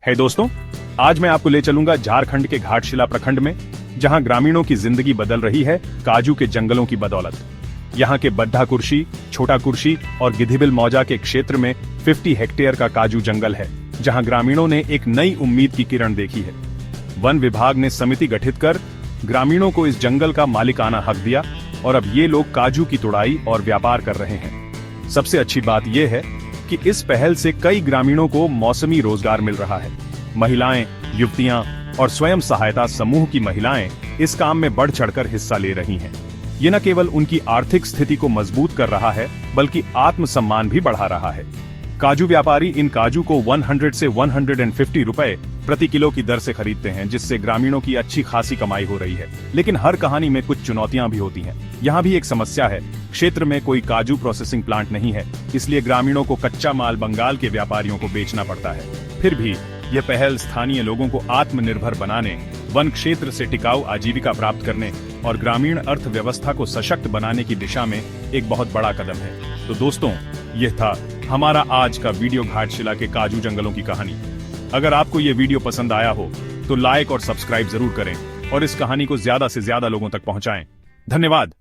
है दोस्तों, आज मैं आपको ले चलूंगा झारखंड के घाटशिला प्रखंड में, जहां ग्रामीणों की जिंदगी बदल रही है काजू के जंगलों की बदौलत। यहां के बद्धा कुर्शी, छोटा कुर्शी और गिधिबिल मौजा के क्षेत्र में 50 हेक्टेयर का काजू जंगल है, जहां ग्रामीणों ने एक नई उम्मीद की किरण देखी है। वन विभाग ने समिति गठित कर ग्रामीणों को इस जंगल का मालिकाना हक दिया और अब ये लोग काजू की तुड़ाई और व्यापार कर रहे हैं। सबसे अच्छी बात यह है कि इस पहल से कई ग्रामीणों को मौसमी रोजगार मिल रहा है। महिलाएं, युवतियां और स्वयं सहायता समूह की महिलाएं इस काम में बढ़ चढ़कर हिस्सा ले रही हैं। ये न केवल उनकी आर्थिक स्थिति को मजबूत कर रहा है, बल्कि आत्मसम्मान भी बढ़ा रहा है। काजू व्यापारी इन काजू को 100 से 150 रुपए प्रति किलो की दर से खरीदते हैं, जिससे ग्रामीणों की अच्छी खासी कमाई हो रही है। लेकिन हर कहानी में कुछ चुनौतियां भी होती हैं। यहाँ भी एक समस्या है, क्षेत्र में कोई काजू प्रोसेसिंग प्लांट नहीं है, इसलिए ग्रामीणों को कच्चा माल बंगाल के व्यापारियों को बेचना पड़ता है। फिर भी यह पहल स्थानीय लोगों को आत्मनिर्भर बनाने, वन क्षेत्र से टिकाऊ आजीविका प्राप्त करने और ग्रामीण अर्थव्यवस्था को सशक्त बनाने की दिशा में एक बहुत बड़ा कदम है। तो दोस्तों, यह था हमारा आज का वीडियो घाटशिला के काजू जंगलों की कहानी। अगर आपको यह वीडियो पसंद आया हो तो लाइक और सब्सक्राइब जरूर करें और इस कहानी को ज्यादा से ज्यादा लोगों तक पहुंचाएं। धन्यवाद।